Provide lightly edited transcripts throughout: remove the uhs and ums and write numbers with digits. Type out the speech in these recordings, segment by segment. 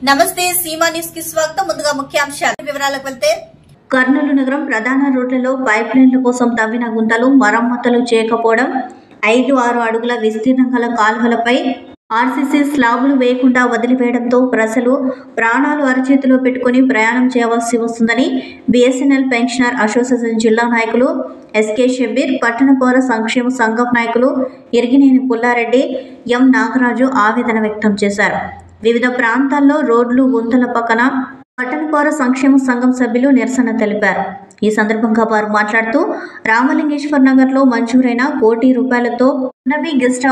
నమస్తే సీమా న్యూస్ కి స్వాగతం. ముందుగా ముఖ్యాంశాలు వివరాలకు వెళ్తే కర్నూలు నగరం ప్రధాన రోడ్లలో పైప్ లైన్ల కోసం తవ్విన గుంతలు మరమ్మతులు చేయకపోవడం, 5-6 అడుగుల విస్తీర్ణం గల కాల్వలపై ఆర్సీసీ స్లాబులు వేయకుండా వదిలివేయడంతో ప్రజలు ప్రాణాలు అరచేతిలో పెట్టుకుని ప్రయాణం చేయవలసి వస్తుందని బీఎస్ఎన్ఎల్ పెన్షనర్ అసోసియేషన్ జిల్లా నాయకులు ఎస్కే షబ్బీర్, పట్టణ పౌర సంక్షేమ సంఘం నాయకులు ఇరిగినేని పుల్లారెడ్డి, ఎం నాగరాజు ఆవేదన వ్యక్తం చేశారు. వివిధ ప్రాంతాల్లో రోడ్లు గుంతల పక్కన పట్టణ పౌర సంక్షేమ సంఘం సభ్యులు నిరసన తెలిపారు. ఈ సందర్భంగా వారు మాట్లాడుతూ రామలింగేశ్వర్ నగర్ లో మంజూరైన ₹1 కోటి పున్నమి గెస్ట్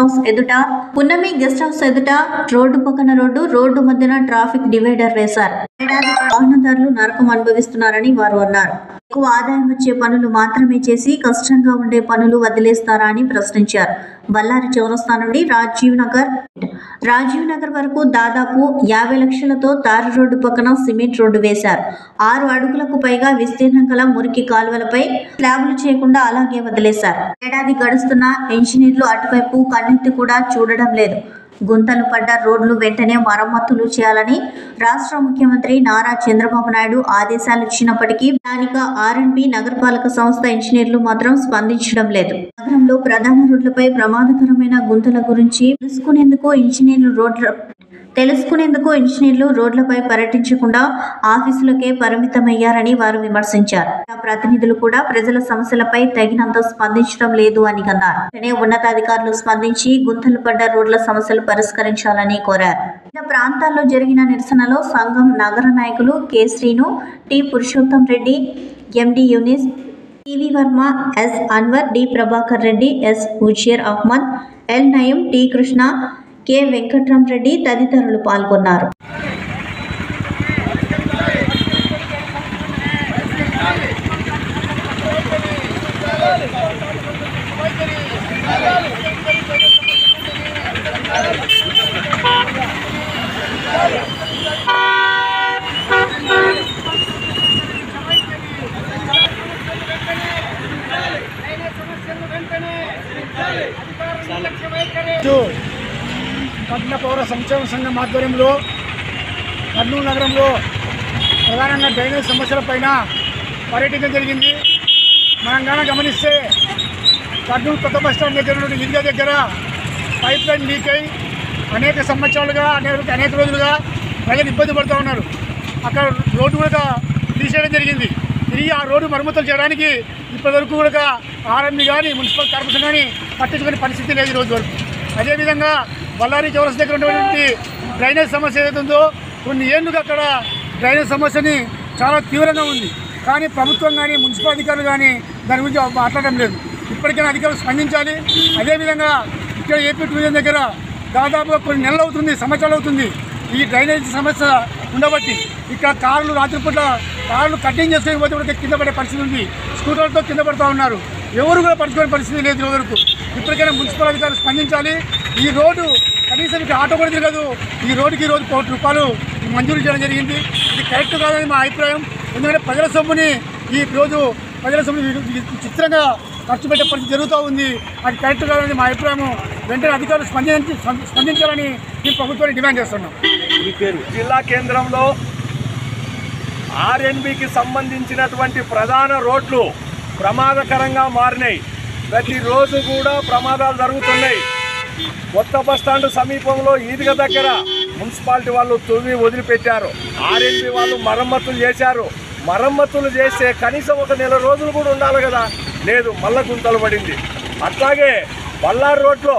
హౌస్ ఎదుట రోడ్డు పక్కన రోడ్డు మధ్యన ట్రాఫిక్ డివైడర్ వేశారు. ఏడాది వాహనదారులు నరకం అనుభవిస్తున్నారని వారు అన్నారు. ఎక్కువ ఆదాయం వచ్చే పనులు మాత్రమే చేసి కష్టంగా ఉండే పనులు వదిలేస్తారా అని ప్రశ్నించారు. బళ్ళారి చౌరస్తా నుండి రాజీవ్ నగర్ వరకు దాదాపు 50 లక్షలతో తారు రోడ్డు పక్కన సిమెంట్ రోడ్డు వేశారు. 6 అడుగులకు పైగా విస్తీర్ణం గల మురికి కాలువలపై స్లాబులు చేయకుండా అలాగే వదిలేశారు. ఏడాది గడుస్తున్నా ఇంజనీర్లు అటువైపు కన్నెత్తి కూడా చూడడం లేదు. గుంతలు పడ్డ రోడ్లు వెంటనే మరమ్మతులు చేయాలని రాష్ట్ర ముఖ్యమంత్రి నారా చంద్రబాబు నాయుడు ఆదేశాలు ఇచ్చినప్పటికీ స్థానిక ఆర్ఎండ్బి నగరపాలక సంస్థ ఇంజనీర్లు మాత్రం స్పందించడం లేదు. నగరంలో ప్రధాన రోడ్లపై ప్రమాదకరమైన గుంతల గురించి తెలుసుకునేందుకు ఇంజనీర్లు రోడ్లపై పర్యటించకుండా ఆఫీసులకే పరిమితమయ్యారని వారు విమర్శించారు. ప్రతినిధులు కూడా ప్రజల సమస్యలపై తగినంత స్పందించడం లేదు అని అన్నారు. ఉన్నతాధికారులు స్పందించి గుంతలు పడ్డ రోడ్ల సమస్యలు పరిష్కరించాలని కోరారు. వివిధ ప్రాంతాల్లో జరిగిన నిరసనలో సంఘం నగర నాయకులు K Srinu, T Purushottam Reddy, MD Yunus, TV Varma, S Anwar, D Prabhakar Reddy, S Uzair Ahmed, L Nayam, T Krishna, K Venkatramareddy తదితరులు పాల్గొన్నారు. పట్టణ పౌర సంక్షేమ సంఘం ఆధ్వర్యంలో కర్నూలు నగరంలో ప్రధానంగా డ్రైనేజ్ సమస్యలపైన పర్యటించడం జరిగింది. మనం కానీ గమనిస్తే కర్నూలు కొత్త బస్టాండ్ దగ్గర నుండి ఈద్గా దగ్గర పైప్ లైన్ లీక్ అయి అనేక సంవత్సరాలుగా అనేక రోజులుగా ప్రజలు ఇబ్బంది పడుతూ ఉన్నారు. అక్కడ రోడ్డు కూడా తీసేయడం జరిగింది. తిరిగి ఆ రోడ్డు మరమ్మతులు చేయడానికి ఇప్పటివరకు కూడా ఆర్ఎంబి కానీ మున్సిపల్ కార్పొరేషన్ కానీ పట్టించుకునే పరిస్థితి లేదు ఈ రోజు వరకు. అదేవిధంగా బళ్ళారి చౌరస్ దగ్గర ఉన్నటువంటి డ్రైనేజ్ సమస్య ఏదైతుందో కొన్ని ఏళ్ళుగా అక్కడ డ్రైనేజ్ సమస్యని చాలా తీవ్రంగా ఉంది. కానీ ప్రభుత్వం కానీ మున్సిపల్ అధికారులు కానీ దాని గురించి మాట్లాడడం లేదు. ఇప్పటికైనా అధికారులు స్పందించాలి. అదేవిధంగా ఇక్కడ ఏపీ టూరిజం దగ్గర దాదాపుగా కొన్ని నెలలు అవుతుంది, సంవత్సరాలు అవుతుంది ఈ డ్రైనేజ్ సమస్య ఉండబట్టి ఇక్కడ రాత్రిపూట కార్లు కటింగ్ చేసుకోకపోతే కూడా కింద పడే పరిస్థితి ఉంది. స్కూటర్లతో కింద పడుతూ ఉన్నారు. ఎవరు కూడా పడుకునే పరిస్థితి లేదు ఈ వరకు. ఇప్పటికైనా మున్సిపల్ అధికారులు స్పందించాలి. ఈ రోడ్డు కనీసం ఇక్కడ ఆటో కూడా తిరగదు. ఈ రోడ్డుకి ₹1 కోటి మంజూరు చేయడం జరిగింది. ఇది కరెక్ట్ కాదని మా అభిప్రాయం. ఎందుకంటే ప్రజల సొమ్ముని చిత్రంగా ఖర్చు పెట్టే పరిస్థితి జరుగుతూ ఉంది. అది కరెక్ట్ కాదని మా అభిప్రాయం. వెంటనే అధికారులు స్పందించాలని మేము ప్రభుత్వాన్ని డిమాండ్ చేస్తున్నాం. జిల్లా కేంద్రంలో ఆర్ఎన్బికి సంబంధించినటువంటి ప్రధాన రోడ్లు ప్రమాదకరంగా మారినాయి. ప్రతిరోజు కూడా ప్రమాదాలు జరుగుతున్నాయి. కొత్త బస్టాండ్ సమీపంలో ఈద్గా దగ్గర మున్సిపాలిటీ వాళ్ళు తువ్వి వదిలిపెట్టారు. ఆర్ఎన్బి వాళ్ళు మరమ్మతులు చేశారు. మరమ్మతులు చేస్తే కనీసం 1 నెల రోజులు కూడా ఉండాలి కదా, లేదు, మళ్ళా గుంతలు పడింది. అట్లాగే బళ్ళారి రోడ్లో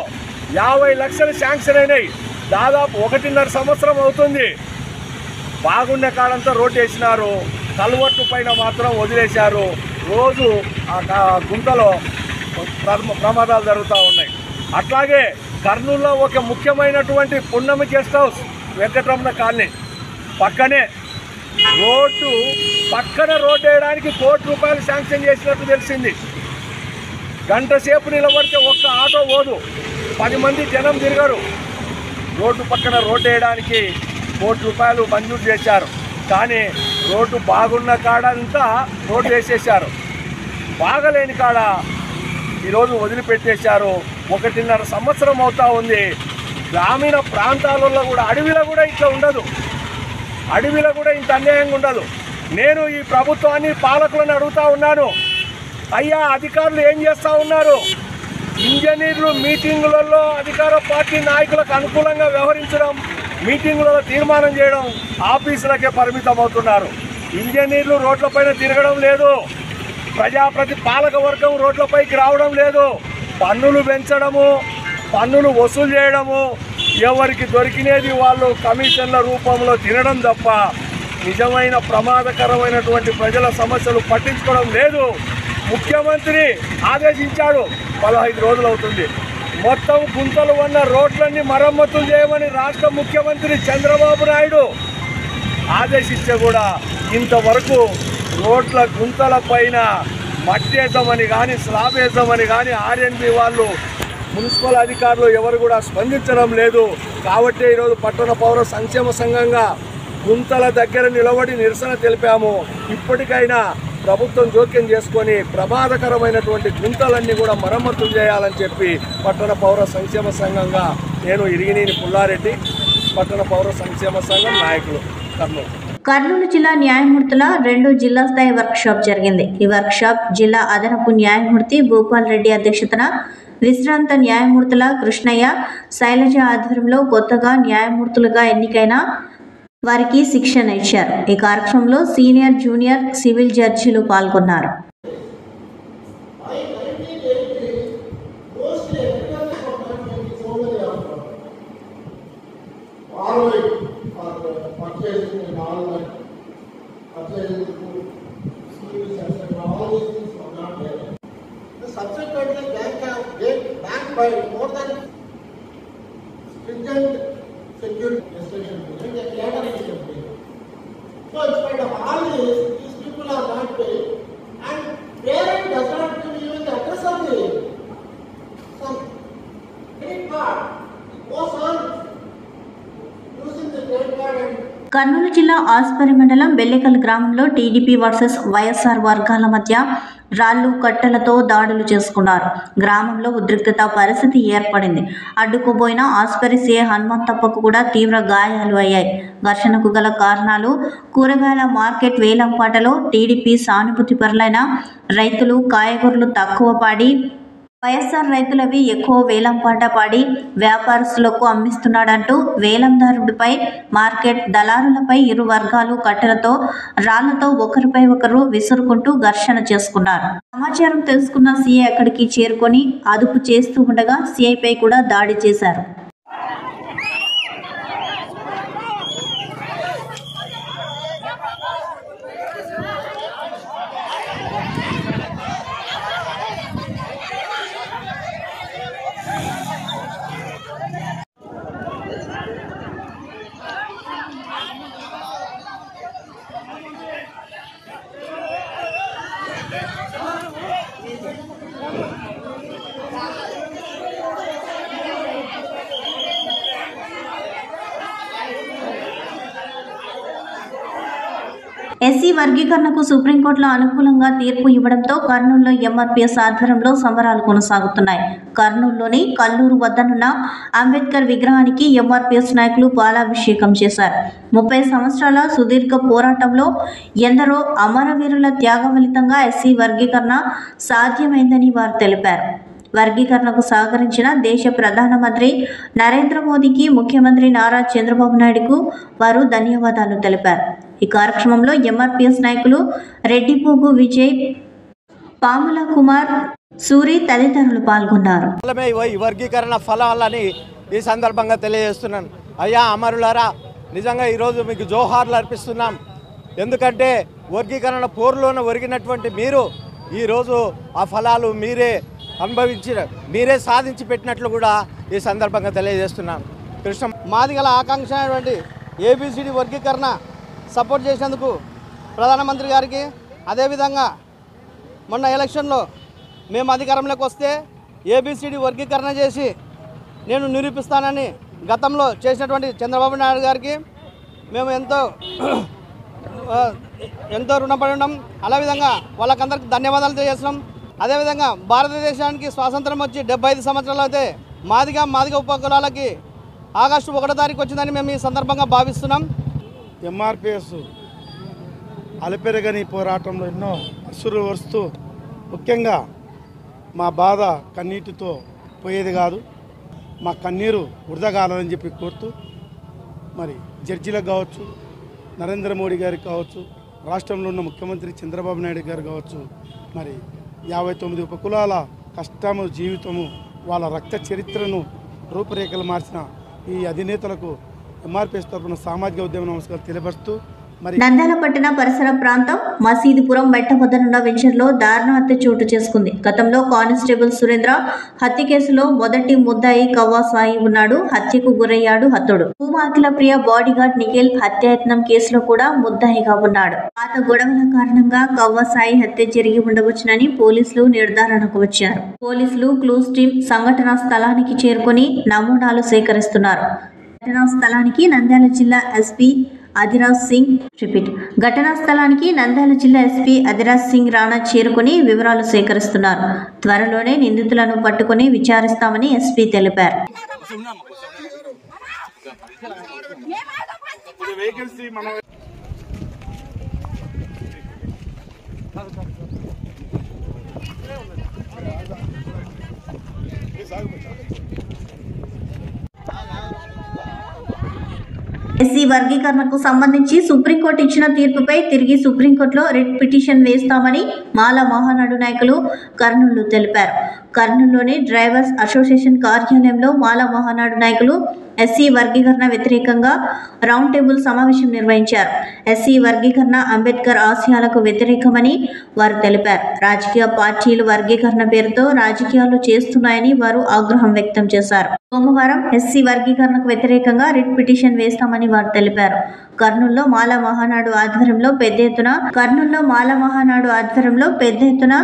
50 లక్షలు శాంక్షన్ అయినాయి. దాదాపు 1.5 సంవత్సరం అవుతుంది. బాగున్న కాడంతా రోడ్డు వేసినారు, కల్వర్టు పైన మాత్రం వదిలేశారు. రోజు ఆ గుంతలో ప్రమాదాలు జరుగుతూ ఉన్నాయి. అట్లాగే కర్నూలులో ఒక ముఖ్యమైనటువంటి పున్నమి గెస్ట్ హౌస్ వెంకటరమణ కాలనీ పక్కనే పక్కన రోడ్డు వేయడానికి ₹1 కోటి శాంక్షన్ చేసినట్టు తెలిసింది. గంట సేపు నిలబడితే ఒక్క ఆటో పోదు, 10 మంది జనం తిరగరు. రోడ్డు పక్కన రోడ్డు వేయడానికి ₹1 కోటి మంజూరు చేశారు. కానీ రోడ్డు బాగున్న కాడంతా రోడ్డు వేసేశారు. బాగలేని కాడ ఈరోజు వదిలిపెట్టేశారు. 1.5 సంవత్సరం అవుతా ఉంది. గ్రామీణ ప్రాంతాలలో కూడా, అడవిలో కూడా ఇట్లా ఉండదు. అడవిలో కూడా ఇంత అన్యాయంగా ఉండదు. నేను ఈ ప్రభుత్వాన్ని పాలకులను అడుగుతా ఉన్నాను, అయ్యా అధికారులు ఏం చేస్తూ ఉన్నారు? ఇంజనీర్లు మీటింగులలో అధికార పార్టీ నాయకులకు అనుకూలంగా వ్యవహరించడం, మీటింగులలో తీర్మానం చేయడం, ఆఫీసులకే పరిమితం అవుతున్నారు. ఇంజనీర్లు రోడ్లపైన తిరగడం లేదు, పాలక వర్గం రోడ్లపైకి రావడం లేదు. పన్నులు పెంచడము, పన్నులు వసూలు చేయడము, ఎవరికి దొరికినది వాళ్ళు కమిషన్ల రూపంలో తినడం తప్ప నిజమైన ప్రమాదకరమైనటువంటి ప్రజల సమస్యలు పట్టించుకోవడం లేదు. ముఖ్యమంత్రి ఆదేశించాడు, 15 రోజులు అవుతుంది, మొత్తం గుంతలు ఉన్న రోడ్లన్నీ మరమ్మతులు చేయమని రాష్ట్ర ముఖ్యమంత్రి చంద్రబాబు నాయుడు ఆదేశిస్తే కూడా ఇంతవరకు రోడ్ల గుంతల పైన మట్టి వేద్దామని కానీ స్లాబ్ వేద్దామని కానీ ఆర్ఎన్బి వాళ్ళు మున్సిపల్ అధికారులు ఎవరు కూడా స్పందించడం లేదు. కాబట్టి ఈరోజు పట్టణ పౌర సంక్షేమ సంఘంగా గుంతల దగ్గర నిలబడి నిరసన తెలిపాము. ఇప్పటికైనా ప్రభుత్వం జోక్యం చేసుకొని ప్రమాదకరమైనటువంటి గుంతలన్నీ కూడా మరమ్మతులు చేయాలని చెప్పి పట్టణ పౌర సంక్షేమ సంఘంగా నేను ఇరిగినేని పుల్లారెడ్డి, పట్టణ పౌర సంక్షేమ సంఘం నాయకులు, కర్నూలు. కర్నూలు జిల్లా న్యాయమూర్తుల 2 జిల్లా స్థాయి వర్క్షాప్ జరిగింది. ఈ వర్క్షాప్ జిల్లా అదనపు న్యాయమూర్తి భూపాల్ రెడ్డి అధ్యక్షతన విశ్రాంత న్యాయమూర్తుల కృష్ణయ్య, శైలజ ఆధ్వర్యంలో కొత్తగా న్యాయమూర్తులుగా ఎన్నికైన వారికి శిక్షణ ఇచ్చారు. ఈ కార్యక్రమంలో సీనియర్, జూనియర్ సివిల్ జడ్జీలు పాల్గొన్నారు. Subsequently, backed by more than stringent security restrictions, they later became. So, in spite of all this, these people are not paid, and parent does not give even the address of the son. Credit card goes on using the credit card and Kurnool జిల్లా ఆస్పరి మండలం బెల్లెకల్ గ్రామంలో TDP versus YSR వర్గాల మధ్య రాళ్లు కట్టెలతో దాడులు చేసుకున్నారు. గ్రామంలో ఉద్రిక్తత పరిస్థితి ఏర్పడింది. అడ్డుకుపోయిన ఆస్పరి సీఏ హనుమంతప్పకు కూడా తీవ్ర గాయాలు అయ్యాయి. ఘర్షణకు గల కారణాలు కూరగాయల మార్కెట్ వేలంపాటలో టీడీపీ సానుభూతి పరులైన రైతులు కాయగూరలు తక్కువ పాడి వైఎస్ఆర్ రైతులవి ఎక్కువ వేలంపాట పాడి వ్యాపారస్తులకు అమ్మిస్తున్నాడంటూ వేలందారుడిపై మార్కెట్ దళారులపై ఇరు వర్గాలు కట్టెలతో రాళ్లతో ఒకరిపై ఒకరు విసురుకుంటూ ఘర్షణ చేసుకున్నారు. సమాచారం తెలుసుకున్న సీఐ అక్కడికి చేరుకొని అదుపు చేస్తూ ఉండగా సీఐపై కూడా దాడి చేశారు. ఎస్సీ వర్గీకరణకు సుప్రీంకోర్టులో అనుకూలంగా తీర్పు ఇవ్వడంతో కర్నూలులో ఎంఆర్పీఎస్ ఆధ్వర్యంలో సంబరాలు కొనసాగుతున్నాయి. కర్నూలులోని కల్లూరు వద్దనున్న అంబేద్కర్ విగ్రహానికి ఎంఆర్పీఎస్ నాయకులు పాలాభిషేకం చేశారు. 30 సంవత్సరాల సుదీర్ఘ పోరాటంలో ఎందరో అమరవీరుల త్యాగ ఫలితంగా ఎస్సీ వర్గీకరణ సాధ్యమైందని వారు తెలిపారు. వర్గీకరణకు సహకరించిన దేశ ప్రధానమంత్రి నరేంద్ర మోదీకి, ముఖ్యమంత్రి నారా చంద్రబాబు నాయుడుకు వారు ధన్యవాదాలు తెలిపారు. ఈ కార్యక్రమంలో ఎంఆర్పీఎస్ నాయకులు రెడ్డిపోగు విజయ్, పాముల కుమార్, సూరి తదితరులు పాల్గొన్నారు. ఈ వర్గీకరణ ఫలాలని ఈ సందర్భంగా తెలియజేస్తున్నాను. అయ్యా అమరులారా, నిజంగా ఈరోజు మీకు జోహార్లు అర్పిస్తున్నాం. ఎందుకంటే వర్గీకరణ పోరులోనే ఒరిగినటువంటి మీరు ఈరోజు ఆ ఫలాలు మీరే సాధించి పెట్టినట్లు కూడా ఈ సందర్భంగా తెలియజేస్తున్నాను. కృష్ణ మాదిగల ఆకాంక్ష అయినటువంటి ఏబిసిడి వర్గీకరణ సపోర్ట్ చేసినందుకు ప్రధానమంత్రి గారికి, అదేవిధంగా మొన్న ఎలక్షన్లో మేము అధికారంలోకి వస్తే ఏబిసిడి వర్గీకరణ చేసి నేను నిరూపిస్తానని గతంలో చేసినటువంటి చంద్రబాబు నాయుడు గారికి మేము ఎంతో రుణపడి ఉన్నాం. అదేవిధంగా వాళ్ళకందరికీ ధన్యవాదాలు తెలియజేస్తున్నాం. అదేవిధంగా భారతదేశానికి స్వాతంత్రం వచ్చి 75 సంవత్సరాలు అయితే మాదిగ ఉపకులాలకి ఆగస్టు 1వ తారీఖు వచ్చిందని మేము ఈ సందర్భంగా భావిస్తున్నాం. ఎంఆర్పిఎస్ అలపెరగని పోరాటంలో ఎన్నో అసురు వస్తూ ముఖ్యంగా మా బాధ కన్నీటితో పోయేది కాదు, మా కన్నీరు వృధా కావాలని చెప్పి కోరుతూ మరి జడ్జీలకు కావచ్చు, నరేంద్ర మోడీ గారికి కావచ్చు, రాష్ట్రంలో ఉన్న ముఖ్యమంత్రి చంద్రబాబు నాయుడు గారు కావచ్చు, మరి 59 ఉపకులాల కష్టము జీవితము వాళ్ళ రక్త చరిత్రను రూపురేఖలు మార్చిన ఈ అధినేతలకు ఎంఆర్పిఎస్ తరఫున సామాజిక ఉద్యమ నమస్కారం తెలియపరుస్తూ నంద్యాల పట్టణ పరిసర ప్రాంతం మసీదుపురం మెట్ట వద్దనున్న వెంచర్లో దారుణ హత్య చోటు చేసుకుంది. గతంలో కానిస్టేబుల్ సురేంద్ర హత్య కేసులో మొదటి ముద్దాయి కవ్వా సాయి ఉన్నాడు. హత్యకు గురయ్యాడు హతుడు. భూమాకిల ప్రియ బాడీగార్డ్ నిఖిల్ హత్యాయత్నం కేసులో కూడా ముద్దాయిగా ఉన్నాడు. పాత గొడవల కారణంగా కవ్వా సాయి హత్య జరిగి ఉండవచ్చునని పోలీసులు నిర్ధారణకు వచ్చారు. పోలీసులు క్లూస్ టీం సంఘటనా స్థలానికి చేరుకుని నమూనాలు సేకరిస్తున్నారు. ఘటనా స్థలానికి నంద్యాల జిల్లా ఎస్పీ అధిరాజ్ సింగ్ రాణా చేరుకుని వివరాలు సేకరిస్తున్నారు. త్వరలోనే నిందితులను పట్టుకుని విచారిస్తామని ఎస్పీ తెలిపారు. ఎస్సీ వర్గీకరణకు సంబంధించి సుప్రీంకోర్టు ఇచ్చిన తీర్పుపై తిరిగి సుప్రీంకోర్టులో రిట్ పిటిషన్ వేస్తామని మాల మహానాడు నాయకులు కర్నూలు తెలిపారు. కర్నూలులోని డ్రైవర్స్ అసోసియేషన్ కార్యాలయంలో మాల మహానాడు నాయకులు ఎస్సీ వర్గీకరణ వ్యతిరేకంగా రౌండ్ టేబుల్ సమావేశం నిర్వహించారు. ఎస్సీ వర్గీకరణ అంబేద్కర్ ఆశయాలకు వ్యతిరేకమని వారు తెలిపారు. రాజకీయ పార్టీలు వర్గీకరణ పేరుతో రాజకీయాలు చేస్తున్నాయని వారు ఆగ్రహం వ్యక్తం చేశారు. సోమవారం ఎస్సీ వర్గీకరణకు వ్యతిరేకంగా రిట్ పిటిషన్ వేస్తామని వారు తెలిపారు. కర్నూలులో మాల మహానాడు ఆధ్వర్యంలో పెద్ద ఎత్తున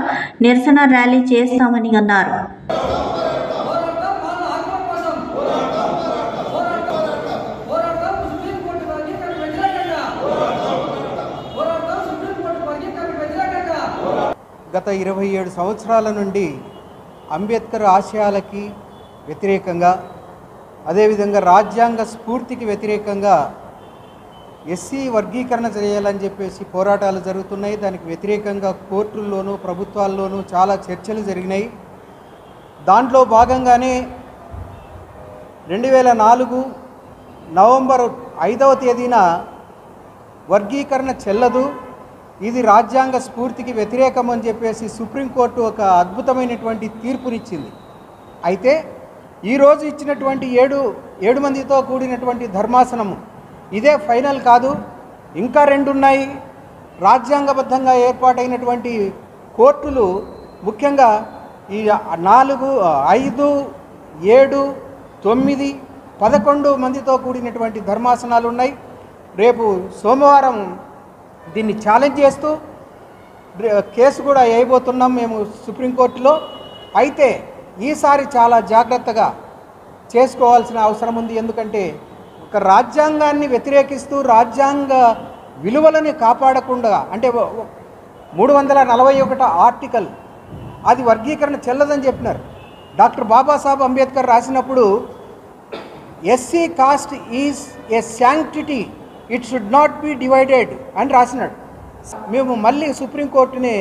నిరసన ర్యాలీ చేస్తామని అన్నారు. గత 27 సంవత్సరాల నుండి అంబేద్కర్ ఆశయాలకి వ్యతిరేకంగా, అదేవిధంగా రాజ్యాంగ స్ఫూర్తికి వ్యతిరేకంగా ఎస్సీ వర్గీకరణ చేయాలని చెప్పేసి పోరాటాలు జరుగుతున్నాయి. దానికి వ్యతిరేకంగా కోర్టుల్లోనూ ప్రభుత్వాల్లోనూ చాలా చర్చలు జరిగినాయి. దాంట్లో భాగంగానే 2004 నవంబర్ 5వ తేదీన వర్గీకరణ చెల్లదు, ఇది రాజ్యాంగ స్ఫూర్తికి వ్యతిరేకం అని చెప్పేసి సుప్రీంకోర్టు ఒక అద్భుతమైనటువంటి తీర్పునిచ్చింది. అయితే ఈరోజు ఇచ్చినటువంటి ఏడు మందితో కూడినటువంటి ధర్మాసనము ఇదే ఫైనల్ కాదు, ఇంకా 2 ఉన్నాయి. రాజ్యాంగబద్ధంగా ఏర్పాటైనటువంటి కోర్టులు ముఖ్యంగా ఈ 4, 5, 7, 9, 11 మందితో కూడినటువంటి ధర్మాసనాలు ఉన్నాయి. రేపు సోమవారం దీన్ని ఛాలెంజ్ చేస్తూ కేసు కూడా వేయబోతున్నాం మేము సుప్రీంకోర్టులో. అయితే ఈసారి చాలా జాగ్రత్తగా చేసుకోవాల్సిన అవసరం ఉంది. ఎందుకంటే ఒక రాజ్యాంగాన్ని వ్యతిరేకిస్తూ రాజ్యాంగ విలువలని కాపాడకుండా, అంటే 341 ఆర్టికల్ అది వర్గీకరణ చెల్లదని చెప్పినారు. డాక్టర్ బాబాసాహెబ్ అంబేద్కర్ రాసినప్పుడు SC cost is a sanctity, it should not be divided అని రాసినాడు. మేము మళ్ళీ సుప్రీంకోర్టుని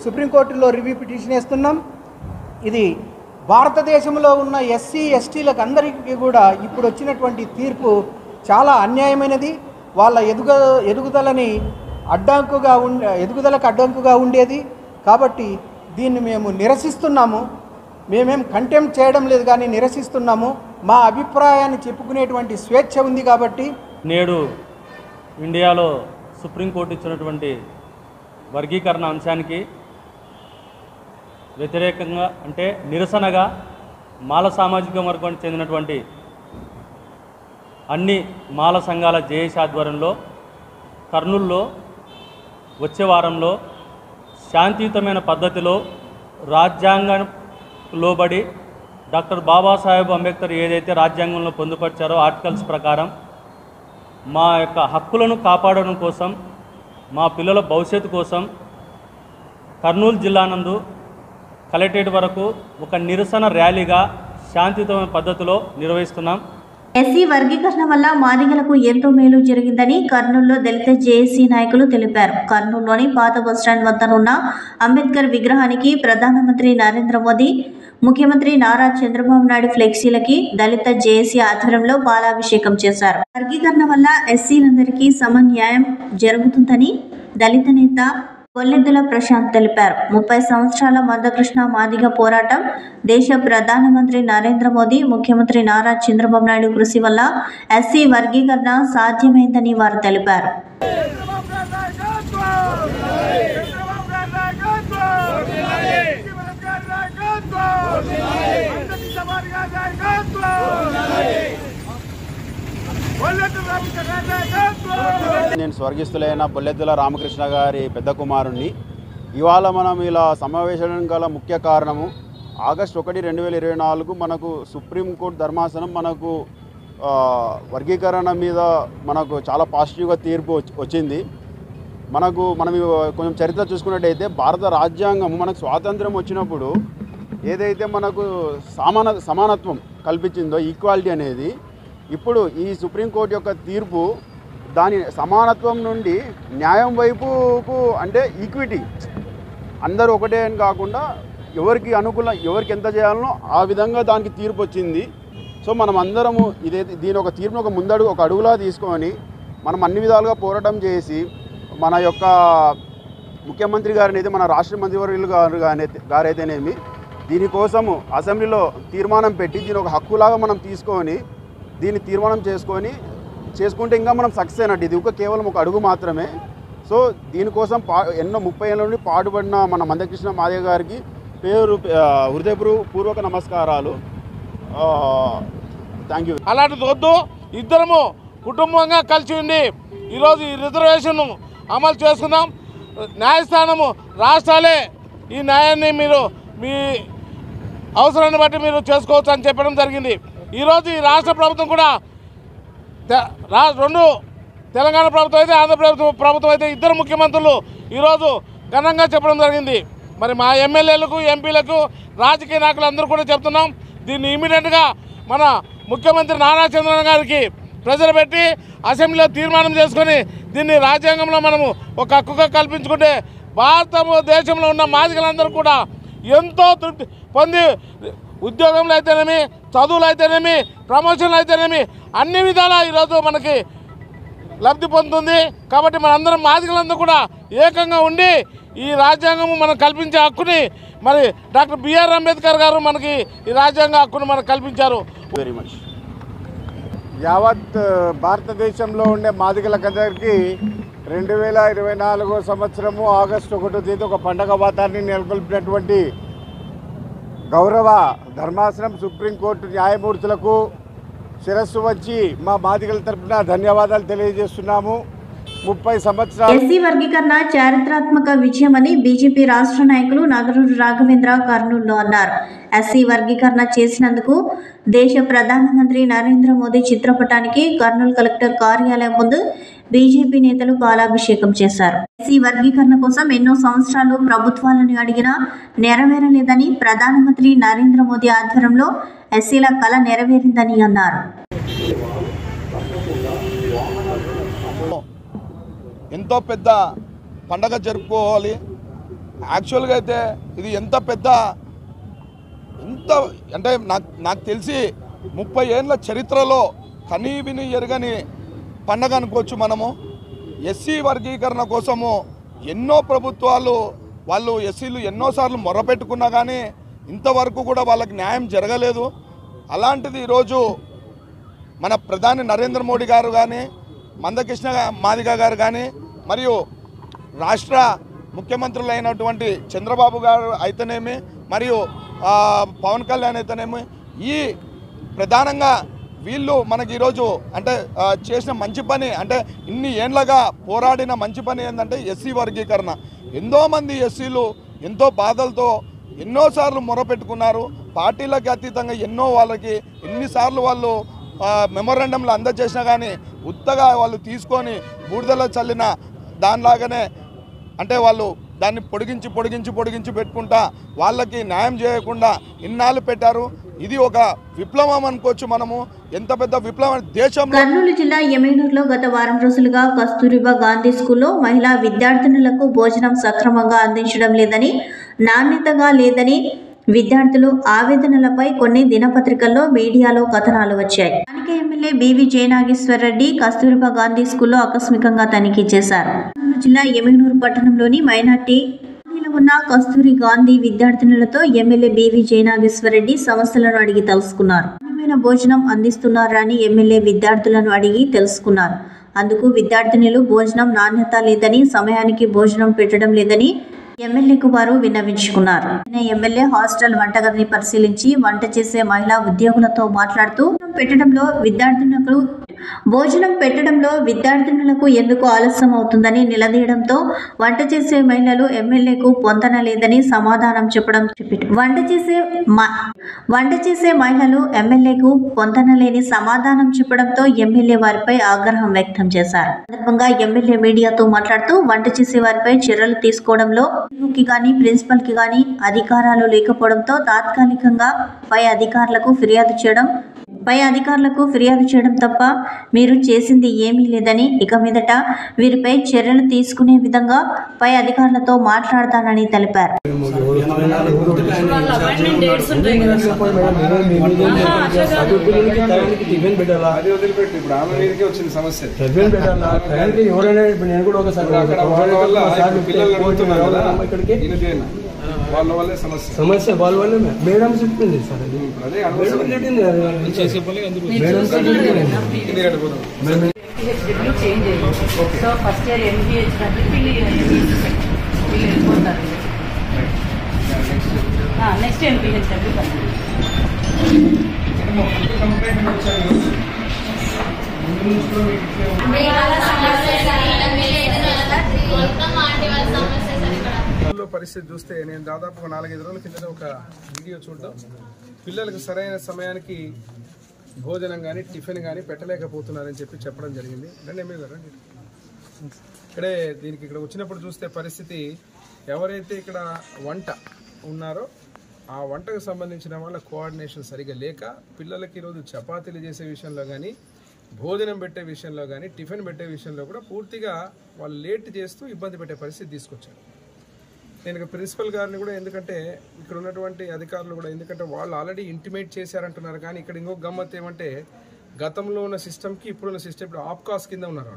సుప్రీంకోర్టులో రివ్యూ పిటిషన్ వేస్తున్నాం. ఇది భారతదేశంలో ఉన్న ఎస్సీ ఎస్టీలకు అందరికీ కూడా ఇప్పుడు వచ్చినటువంటి తీర్పు చాలా అన్యాయమైనది. వాళ్ళ ఎదుగుదలకు అడ్డంకుగా ఉండేది. కాబట్టి దీన్ని మేము నిరసిస్తున్నాము. మేమేం కంటెంప్ట్ చేయడం లేదు, కానీ నిరసిస్తున్నాము. మా అభిప్రాయాన్ని చెప్పుకునేటువంటి స్వేచ్ఛ ఉంది. కాబట్టి నేడు ఇండియాలో సుప్రీంకోర్టు ఇచ్చినటువంటి వర్గీకరణ అంశానికి వ్యతిరేకంగా, అంటే నిరసనగా మాల సామాజిక వర్గానికి చెందినటువంటి అన్ని మాల సంఘాల జేఏసీ ఆధ్వర్యంలో కర్నూలులో వచ్చే వారంలో శాంతియుతమైన పద్ధతిలో రాజ్యాంగం లోబడి డాక్టర్ బాబాసాహెబ్ అంబేద్కర్ ఏదైతే రాజ్యాంగంలో పొందుపరిచారో ఆర్టికల్స్ ప్రకారం మా యొక్క హక్కులను కాపాడడం కోసం, మా పిల్లల భవిష్యత్తు కోసం కర్నూలు జిల్లా నందు కలెక్టరేట్ వరకు ఒక నిరసన ర్యాలీగా శాంతియుతమైన పద్ధతిలో నిర్వహిస్తున్నాం. ఎస్సీ వర్గీకరణ వల్ల మాదిగలకు ఎంతో మేలు జరిగిందని కర్నూలులో దళిత జేఏసీ నాయకులు తెలిపారు. కర్నూలులోని పాత బస్టాండ్ వద్దనున్న అంబేద్కర్ విగ్రహానికి ప్రధానమంత్రి నరేంద్ర మోదీ, ముఖ్యమంత్రి నారా చంద్రబాబు నాయుడు ఫ్లెక్సీలకి దళిత జేఏసీ ఆధ్వర్యంలో పాలాభిషేకం చేశారు. వర్గీకరణ వల్ల ఎస్సీలందరికీ సమన్యాయం జరుగుతుందని దళిత నేత కొల్లెద్దుల ప్రశాంత్ తెలిపారు. 30 సంవత్సరాల మందకృష్ణ మాదిగ పోరాటం, దేశ ప్రధానమంత్రి నరేంద్ర మోదీ, ముఖ్యమంత్రి నారా చంద్రబాబు నాయుడు కృషి వల్ల ఎస్సీ వర్గీకరణ సాధ్యమైందని వారు తెలిపారు. నేను స్వర్గస్థులైన బొల్లెద్దుల రామకృష్ణ గారి పెద్ద కుమారుణ్ణి. ఇవాళ మనం ఇలా సమావేశం గల ముఖ్య కారణము ఆగస్టు 1, 2024 మనకు సుప్రీంకోర్టు ధర్మాసనం మనకు వర్గీకరణ మీద మనకు చాలా పాజిటివ్గా తీర్పు వచ్చింది. మనం కొంచెం చరిత్ర చూసుకున్నట్టయితే భారత రాజ్యాంగం మనకు స్వాతంత్రం వచ్చినప్పుడు ఏదైతే మనకు సమానత్వం కల్పించిందో, ఈక్వాలిటీ అనేది, ఇప్పుడు ఈ సుప్రీంకోర్టు యొక్క తీర్పు దాని సమానత్వం నుండి న్యాయం వైపుకు, అంటే ఈక్విటీ, అందరూ ఒకటే అని కాకుండా ఎవరికి అనుకూలం, ఎవరికి ఎంత చేయాలనో ఆ విధంగా దానికి తీర్పు వచ్చింది. సో మనం అందరము దీని ఒక తీర్పును ఒక అడుగులా తీసుకొని మనం అన్ని విధాలుగా పోరాటం చేసి మన యొక్క ముఖ్యమంత్రి గారిని అయితే, మన రాష్ట్ర మంత్రివర్యులు గారైతేనేమి, దీనికోసము అసెంబ్లీలో తీర్మానం పెట్టి దీని ఒక హక్కులాగా మనం తీసుకొని దీన్ని తీర్మానం చేసుకుంటే ఇంకా మనం సక్సెస్ అయినట్టు. ఇది కేవలం ఒక అడుగు మాత్రమే. సో దీనికోసం ఎన్నో 30 ఏళ్ళ నుండి పాటుపడిన మన మందకృష్ణ మాదిగ గారికి హృదయపూర్వక నమస్కారాలు. Thank you. అలాంటిది వద్దు, ఇద్దరము కుటుంబంగా కలిసి ఉండి ఈరోజు ఈ రిజర్వేషన్ అమలు చేసుకున్నాం. న్యాయస్థానము రాష్ట్రాలే ఈ న్యాయాన్ని మీరు మీ అవసరాన్ని బట్టి మీరు చేసుకోవచ్చు అని చెప్పడం జరిగింది. ఈరోజు ఈ రాష్ట్ర ప్రభుత్వం కూడా రెండు, తెలంగాణ ప్రభుత్వం అయితే, ఆంధ్రప్రదేశ్ ప్రభుత్వం అయితే, ఇద్దరు ముఖ్యమంత్రులు ఈరోజు ఘనంగా చెప్పడం జరిగింది. మరి మా ఎమ్మెల్యేలకు, ఎంపీలకు, రాజకీయ నాయకులు అందరూ కూడా చెప్తున్నాం, దీన్ని ఇమీడియట్గా మన ముఖ్యమంత్రి నారా చంద్రబాబు గారికి ప్రెజర్ పెట్టి అసెంబ్లీలో తీర్మానం చేసుకొని దీన్ని రాజ్యాంగంలో మనము ఒక హక్కుగా కల్పించుకుంటే భారతదేశంలో ఉన్న మాదిగలందరూ కూడా ఎంతో తృప్తి పొంది ఉద్యోగంలో అయితేనేమి, చదువులు అయితేనేమి, ప్రమోషన్లు అయితేనేమి అన్ని విధాలా ఈరోజు మనకి లబ్ధి పొందుతుంది. కాబట్టి మనందరం మాదిగలందరూ కూడా ఏకంగా ఉండి ఈ రాజ్యాంగం మనం కల్పించే హక్కుని మరి డాక్టర్ బిఆర్ అంబేద్కర్ గారు మనకి ఈ రాజ్యాంగ హక్కును మనకు కల్పించారు. Very much. యావత్ భారతదేశంలో ఉండే మాదిగలందరికీ 2024 సంవత్సరము ఆగస్టు 1వ తేదీ ఒక పండగ వాతావరణాన్ని నెలకొల్పినటువంటి గౌరవ ధర్మాసనం, సుప్రీంకోర్టు న్యాయమూర్తులకు శిరస్సు వచ్చి మా మాదిగల తరపున ధన్యవాదాలు తెలియజేస్తున్నాము. 30 సంవత్సరాలు ఎస్సీ వర్గీకరణ చారిత్రాత్మక విజయమని బీజేపీ రాష్ట్ర నాయకులు నాగరూరు రాఘవేంద్ర కర్నూలులో అన్నారు. ఎస్సీ వర్గీకరణ చేసినందుకు దేశ ప్రధానమంత్రి నరేంద్ర మోదీ చిత్రపటానికి కర్నూలు కలెక్టర్ కార్యాలయం ముందు బీజేపీ నేతలు పాలాభిషేకం చేశారు. ఎస్సీ వర్గీకరణ కోసం ఎన్నో సంవత్సరాలు ప్రభుత్వాలను అడిగినా నెరవేరలేదని, ప్రధానమంత్రి నరేంద్ర మోదీ ఆధ్వర్యంలో ఎస్సీల కళ నెరవేరిందని అన్నారు. ఎంతో పెద్ద పండగ జరుపుకోవాలి. యాక్చువల్గా అయితే ఇది ఎంత అంటే నాకు తెలిసి 30 ఏళ్ళ చరిత్రలో కనీవిని ఎరగని పండగ అనుకోవచ్చు మనము. ఎస్సీ వర్గీకరణ కోసము ఎన్నో ప్రభుత్వాలు వాళ్ళు ఎస్సీలు ఎన్నోసార్లు మొరపెట్టుకున్నా కానీ ఇంతవరకు కూడా వాళ్ళకి న్యాయం జరగలేదు. అలాంటిది ఈరోజు మన ప్రధాని నరేంద్ర మోడీ గారు కానీ, మందకృష్ణ మాదిగ గారు కానీ, మరియు రాష్ట్ర ముఖ్యమంత్రులైనటువంటి చంద్రబాబు గారు అయితేనేమి, మరియు పవన్ కళ్యాణ్ అయితేనేమి, ఈ ప్రధానంగా వీళ్ళు మనకి ఈరోజు అంటే చేసిన మంచి పని, అంటే ఇన్ని ఏళ్ళగా పోరాడిన మంచి పని ఏంటంటే ఎస్సీ వర్గీకరణ. ఎంతోమంది ఎస్సీలు ఎంతో బాధలతో ఎన్నోసార్లు మొరపెట్టుకున్నారు. పార్టీలకి అతీతంగా వాళ్ళకి ఎన్నిసార్లు వాళ్ళు మెమోరాండంలు అందజేసినా కానీ ఉత్తగా వాళ్ళు తీసుకొని బూడిదలో చల్లిన దానిలాగానే అంటే వాళ్ళు దాన్ని పొడిగించి పెట్టుకుంటా వాళ్ళకి న్యాయం చేయకుండా ఇన్నాళ్ళు పెట్టారు. ఇది ఒక విప్లవం అనుకోవచ్చు. మనము ఎంత పెద్ద విప్లవం దేశంలో. కర్నూలు జిల్లా ఎమ్మెనూరులో గత వారం రోజులుగా కస్తూరిబా గాంధీ స్కూల్లో మహిళా విద్యార్థినులకు భోజనం సక్రమంగా అందించడం లేదని, నాణ్యతగా లేదని విద్యార్థులు ఆవేదనలపై కొన్ని దినపత్రికల్లో మీడియాలో కథనాలు వచ్చాయి. స్థానిక ఎమ్మెల్యే బివి జయనాగేశ్వరరెడ్డి కస్తూరిబా గాంధీ స్కూల్లో ఆకస్మికంగా తనిఖీ చేశారు. కర్నూలు జిల్లా ఎమ్మెనూరు పట్టణంలోని మైనార్టీ ఉన్న కస్తూరి గాంధీ విద్యార్థినులతో ఎమ్మెల్యే బివి జయనాగేశ్వరరెడ్డి సమస్యలను అడిగి తెలుసుకున్నారు. నాణ్యమైన భోజనం అందిస్తున్నారా అని ఎమ్మెల్యే విద్యార్థులను అడిగి తెలుసుకున్నారు. అందుకు విద్యార్థినులు భోజనం నాణ్యత లేదని, సమయానికి భోజనం పెట్టడం లేదని ఎమ్మెల్యేకు వారు విన్నవించుకున్నారు. ఎమ్మెల్యే హాస్టల్ వంటగదిని పరిశీలించి వంట చేసే మహిళా ఉద్యోగులతో మాట్లాడుతూ భోజనం పెట్టడంలో విద్యార్థినులకు ఎందుకు ఆలస్యం అవుతుందని నిలదీయడంతో వంట చేసే మహిళలు ఎమ్మెల్యేకు పొందనలేదని సమాధానం చెప్పడం. వంట చేసే మహిళలు ఎమ్మెల్యేకు పొందనలేని సమాధానం చెప్పడంతో ఎమ్మెల్యే వారిపై ఆగ్రహం వ్యక్తం చేశారు. సందర్భంగా ఎమ్మెల్యే మీడియాతో మాట్లాడుతూ వంట చేసే వారిపై చర్యలు తీసుకోవడంలో గాని ప్రిన్సిపల్ కి గాని అధికారాలు లేకపోవడంతో తాత్కాలికంగా పై అధికారులకు ఫిర్యాదు చేయడం తప్ప మీరు చేసింది ఏమీ లేదని, ఇక మీదట వీరిపై చర్యలు తీసుకునే విధంగా పై అధికారులతో మాట్లాడతానని తెలిపారు. వాళ్ళ వల్లే సమస్య వాళ్ళ వల్లే మేడం చెప్పింది sir. So first year MBH వెళ్ళిపోతారు. నెక్స్ట్ ఎంబీహెచ్ పరిస్థితి చూస్తే నేను దాదాపు 4-5 రోజుల కింద ఒక వీడియో చూడడం, పిల్లలకు సరైన సమయానికి భోజనం కానీ టిఫిన్ కానీ పెట్టలేకపోతున్నారని చెప్పడం జరిగింది. రండి ఎమ్మెల్యే గారు, ఇక్కడే దీనికి ఇక్కడ వచ్చినప్పుడు చూస్తే పరిస్థితి ఎవరైతే ఇక్కడ వంట ఉన్నారో ఆ వంటకు సంబంధించిన వాళ్ళ కోఆర్డినేషన్ సరిగా లేక పిల్లలకి ఈరోజు చపాతీలు చేసే విషయంలో కానీ, భోజనం పెట్టే విషయంలో కానీ, టిఫిన్ పెట్టే విషయంలో కూడా పూర్తిగా వాళ్ళు లేట్ చేస్తూ ఇబ్బంది పెట్టే పరిస్థితి తీసుకొచ్చారు. నేను ప్రిన్సిపల్ గారిని కూడా, ఎందుకంటే ఇక్కడ ఉన్నటువంటి అధికారులు కూడా, ఎందుకంటే వాళ్ళు ఆల్రెడీ ఇంటిమేట్ చేశారంటున్నారు. కానీ ఇక్కడ ఇంకొక గమ్మత్ ఏమంటే గతంలో ఉన్న సిస్టమ్కి ఇప్పుడున్న సిస్టమ్ ఇప్పుడు ఆప్కాస్ కింద ఉన్నారు.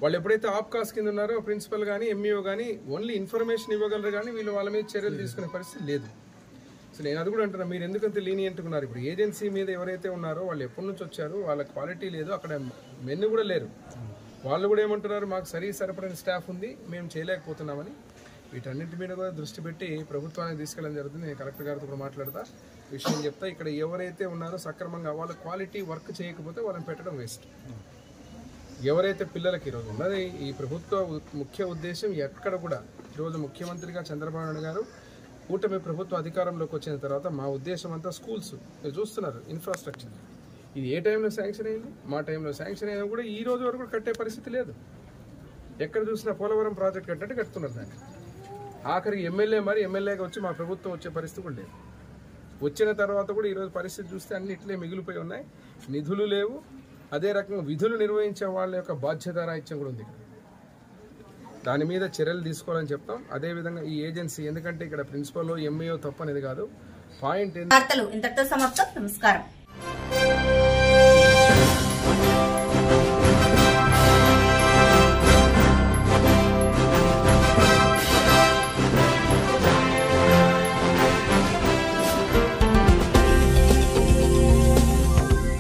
వాళ్ళు ఎప్పుడైతే ఆప్కాస్ కింద ఉన్నారో ప్రిన్సిపల్ కానీ ఎంఈఓ కానీ ఓన్లీ ఇన్ఫర్మేషన్ ఇవ్వగలరు కానీ వీళ్ళు వాళ్ళ మీద చర్యలు తీసుకునే పరిస్థితి లేదు. సో నేను అది కూడా అంటున్నా, మీరు ఎందుకంటే లీనియంట్గా ఉన్నారు. ఇప్పుడు ఏజెన్సీ మీద ఎవరైతే ఉన్నారో వాళ్ళు ఎప్పటి నుంచి వచ్చారు, వాళ్ళ క్వాలిటీ లేదు, అక్కడ మెన్ను కూడా లేరు. వాళ్ళు కూడా ఏమంటున్నారు, మాకు సరిపడిన స్టాఫ్ ఉంది, మేము చేయలేకపోతున్నామని. వీటన్నింటి మీద కూడా దృష్టి పెట్టి ప్రభుత్వానికి తీసుకెళ్ళడం జరుగుతుంది. నేను కలెక్టర్ గారితో కూడా మాట్లాడతా, విషయం చెప్తా. ఇక్కడ ఎవరైతే ఉన్నారో సక్రమంగా వాళ్ళ క్వాలిటీ వర్క్ చేయకపోతే వాళ్ళని పెట్టడం వేస్ట్. ఎవరైతే పిల్లలకి ఈరోజు ఉన్నది, ఈ ప్రభుత్వ ముఖ్య ఉద్దేశం ఎక్కడ కూడా ఈరోజు ముఖ్యమంత్రిగా చంద్రబాబు నాయుడు గారు కూటమి ప్రభుత్వ అధికారంలోకి వచ్చిన తర్వాత మా ఉద్దేశం అంతా స్కూల్స్ మీరు చూస్తున్నారు, ఇన్ఫ్రాస్ట్రక్చర్ ఇది ఏ టైంలో శాంక్షన్ అయింది, మా టైంలో శాంక్షన్ అయినా కూడా ఈ రోజు వరకు కట్టే పరిస్థితి లేదు. ఎక్కడ చూసినా పోలవరం ప్రాజెక్ట్ కట్టినట్టు కడుతున్నారు దాన్ని. ఆఖరికి ఎమ్మెల్యేగా వచ్చి మా ప్రభుత్వం వచ్చే పరిస్థితి కూడా లేదు. వచ్చిన తర్వాత కూడా ఈరోజు పరిస్థితి చూస్తే అన్ని ఇట్లే మిగిలిపోయి ఉన్నాయి. నిధులు లేవు, అదే రకంగా విధులు నిర్వహించే వాళ్ళ యొక్క బాధ్యత రాహిత్యం కూడా ఉంది. దాని మీద చర్యలు తీసుకోవాలని చెప్తాం. అదేవిధంగా ఈ ఏజెన్సీ, ఎందుకంటే ఇక్కడ ప్రిన్సిపల్ ఎంఈఓ తప్పనేది కాదు, పాయింట్ ఇంతటితో సమాప్తం. నమస్కారం.